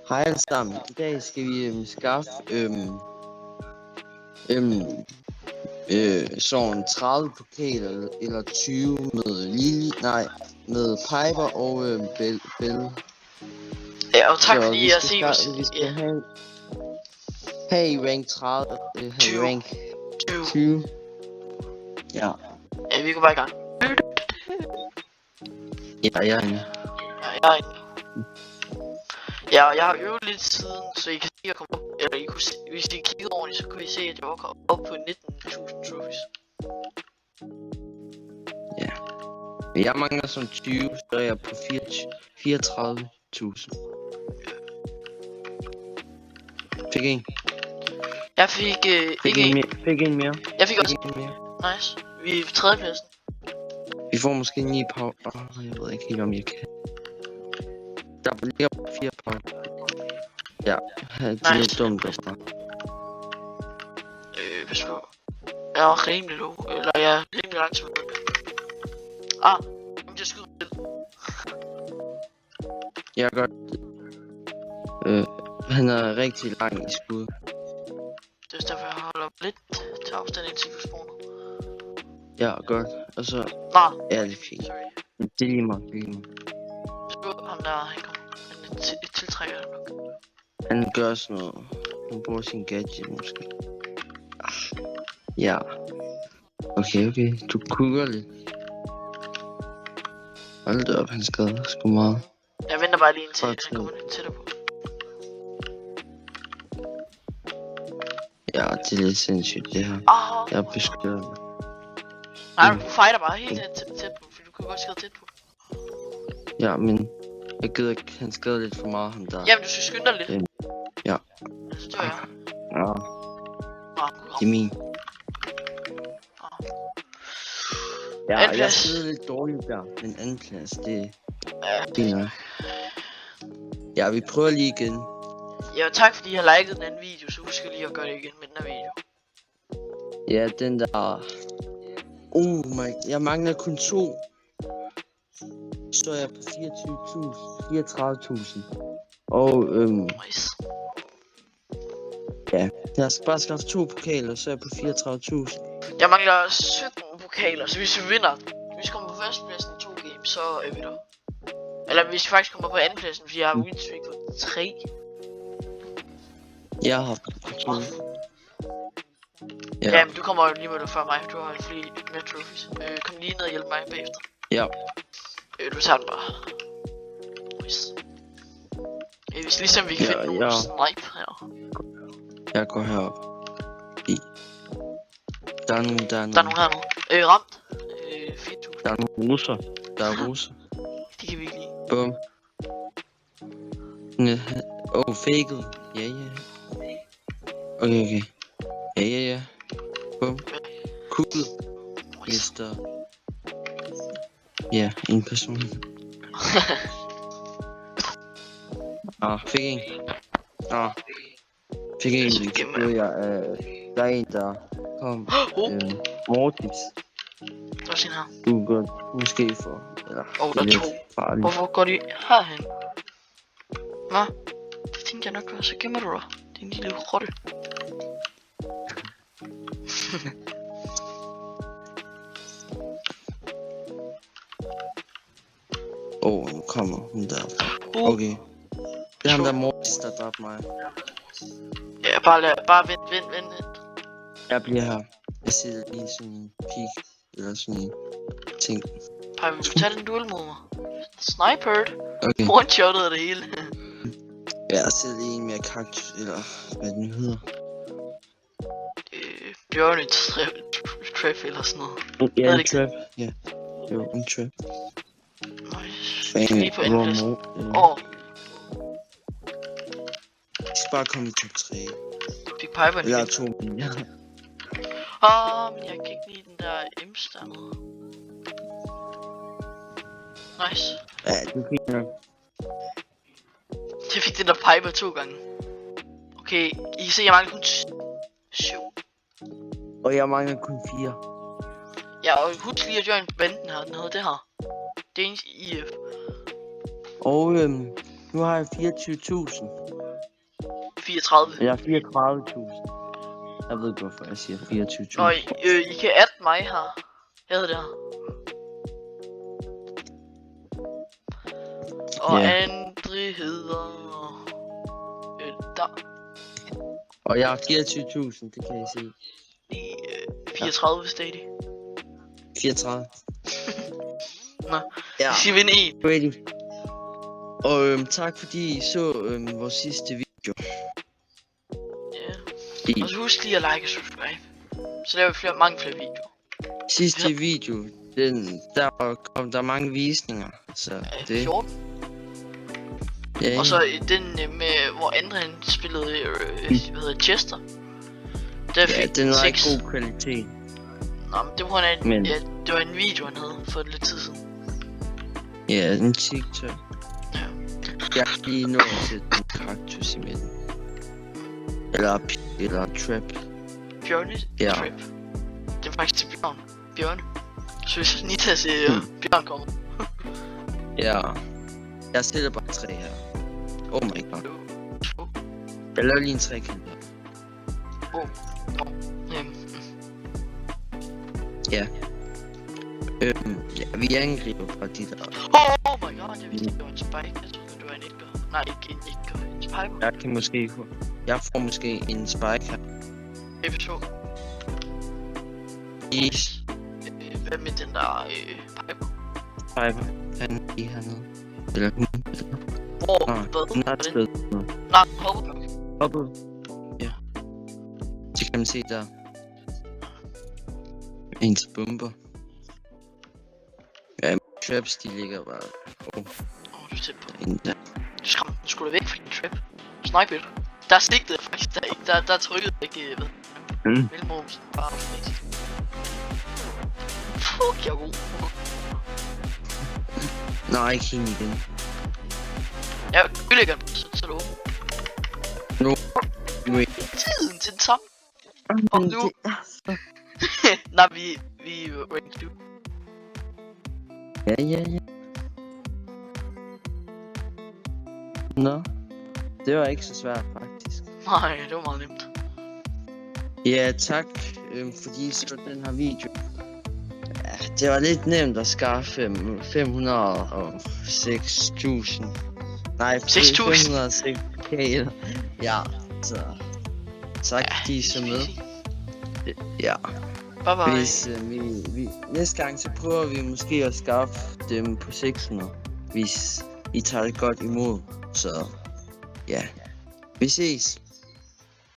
Hej alle sammen. I dag skal vi skaffe sådan 30 pokaler eller 20 med med Piper og Bell. Ja, og tak så fordi jeg ser vi skal have i rank 30, rank 20. Ja. Ja, vi går bare i gang. Ja. Ja, jeg har øvet lidt siden, så I kan se, at jeg kommer op, eller I kunne se, hvis I kiggede ordentligt, så kunne I se, at jeg var kommet op på 19.000 trophies. Ja. Jeg mangler sådan 20, så er jeg på 34.000. Fik en? Jeg fik ikke en. Fik en mere? Jeg fik også en mere. Nice. Vi er på 3. pladsen. Vi får måske 9 power. Jeg ved ikke helt om jeg kan. Der ligger 4 power. Ja, det er lidt dumt at bare. Pas på. Jeg er rimelig low. Eller jeg er rimelig langsom. Jamen jeg skyder til. Jeg gør han er rigtig lang i skud. Det er derfor jeg holder lidt til afstand indtil vi spawner. Ja, godt. Og så... Ja, det er fint. Sorry. Det er lige mig. Pas på ham der, han kommer. Han tiltrækker det nok. Han gør sådan noget. Han bruger sin gadget måske. Ja. Okay. Du kukker lidt. Hold da op, han skader sgu meget. Jeg venter bare lige indtil han kommer lidt tættere på. Ja, det er lidt sindssygt det her. Jeg er beskyttet. Nej, du fighter bare helt tæt på, for du kan godt skade tæt på. Ja, men jeg gider ikke, han skader lidt for meget ham der. Jamen, du skal skynde dig lidt. Ja. Altså, det var jeg. Ja. Det er min. Ja, jeg sidder lidt dårligt der, men anden plads, det er fint nok. Ja, vi prøver lige igen. Ja, tak fordi I har liket den anden video, så husk lige at gøre det igen med den her video. Ja, den der... jeg mangler kun 2. Så er jeg på 34.000. Og Nice. Ja, jeg skal bare skaffe 2 pokaler, så er jeg på 34.000. Jeg mangler 17 pokaler, så hvis vi vinder, hvis vi kommer på førstepladsen i 2 games, så er vi der. Eller hvis vi faktisk kommer på andenpladsen, fordi jeg har winstreak på 3. Jeg har på 2. Ja, men du kommer jo lige med det før mig, du har flere mere trophies. Kom lige ned og hjælp mig bagefter. Ja. Du tager den bare. Nice. Hvis ligesom vi kan finde nogle snipe her. Jeg går herop. Der er nogen. Der er nogen her nu. Ramt. 4.000. Der er nogle russer. De kan vi ikke lide. Bum. Faked. Ja. Okay. Ja. Bum. Cool. Mister. Ja, en person. Fik en. Fik en. Der er en, der kom. Mortis. Der er sin her. Du går måske for. Eller, der er 2. Farligt. Hvorfor går de herhen? Hvad? Det tænkte jeg nok, så gemmer du dig. Det er en lille rotte. Nu kommer hun derfra. Okay. Det er ham der Mortis, der dræbte mig. Ja, bare vent. Jeg bliver her. Jeg sidder lige sådan en pig. Eller sådan en ting. Pej, vil du tage den duel mod mig? Snipered. Okay. One-shottet det hele. Jeg sidder lige en mere kaktus, eller hvad den hedder. Bjørn trap eller sådan noget. Ja, en trap. Ja. Jo, en trap. Nice. Lige på andenpladsen. Jeg skal bare komme i top 3. Fik Piper en. Eller 2 mere. Men jeg kan ikke lide den der Ems dernede. Nice. Ja, det er fint nok. Jeg fik den der Piper 2 gange. Okay, I kan se, jeg mangler kun 7. Og jeg mangler kun 4. Ja, og husk lige at join banden her, den hedder det her. Det er en IF. Og Nu har jeg 24.000. 34. Jeg har 34.000. Jeg ved ikke, hvorfor jeg siger 24.000. Nå, I kan adde mig her. Jeg hedder det her. Og Ja. Andre hedder... der. Og jeg har 24.000, det kan jeg se. I 34 stadig. 34. Nå, Ja, I skal vinde en. ready. Og tak fordi I så vores sidste video. Ja. Og så husk lige at like og subscribe. Så laver vi mange flere videoer. Sidste video, der kom der mange visninger, så det... 14. Ja, Og så den med, hvor Andre han spillede, hvad hedder Chester. Der ja, fik den var 6. ikke god kvalitet. Nå, men det var en, Men- ja, det var en video, han havde for lidt tid siden. Ja, en TikTok. Ja. Jeg kan lige nå at sætte en kaktus i midten. Eller trap. Bjørne Ja. Trip. Det er faktisk til Bjørn. Bjørne. Så hvis Nitas Bjørn kommer. Ja. Jeg sætter bare 3 her. Oh my god. Jeg laver lige en trekant her. Ja. Ja, vi angriber fra de der. Oh my god, jeg vidste ikke, det var en spike. Jeg troede, det var en ægger. Nej, ikke en ægger. En spike. Jeg kan måske få... Jeg får måske en spike her. Episode. Yes. Hvad med den der pipe? Piper. Han er lige hernede. Eller hun. Hvor? Nej, Hvad? hun har et sted. Nej, hopper. Oppe. Ja. Det kan man se der. Ens bomber. Ja, traps de ligger bare. Du er tæt på. Derinde der. Du skræmte den sgu da væk fra din trap. Snipe it. Der er sigtet faktisk. Der er trykket ikke ved. Mellemrumsen. Bare automatisk. Fuck, jeg er god. Nej, ikke hende igen. Ja, ødelægger den, så er det åben. Wait. Tiden til den samme. Og nu- Nej, vi er rank 2. Ja. Nå. Det var ikke så svært faktisk. Nej, det var meget nemt. Ja, tak, fordi I så den her video. Ja, det var lidt nemt at skaffe 506.000. Nej, 6.000. 506k. Ja, så tak fordi I så med. Ja, Bye bye. hvis vi næste gang så prøver vi måske at skaffe dem på 600, hvis I tager det godt imod. Så ja, vi ses.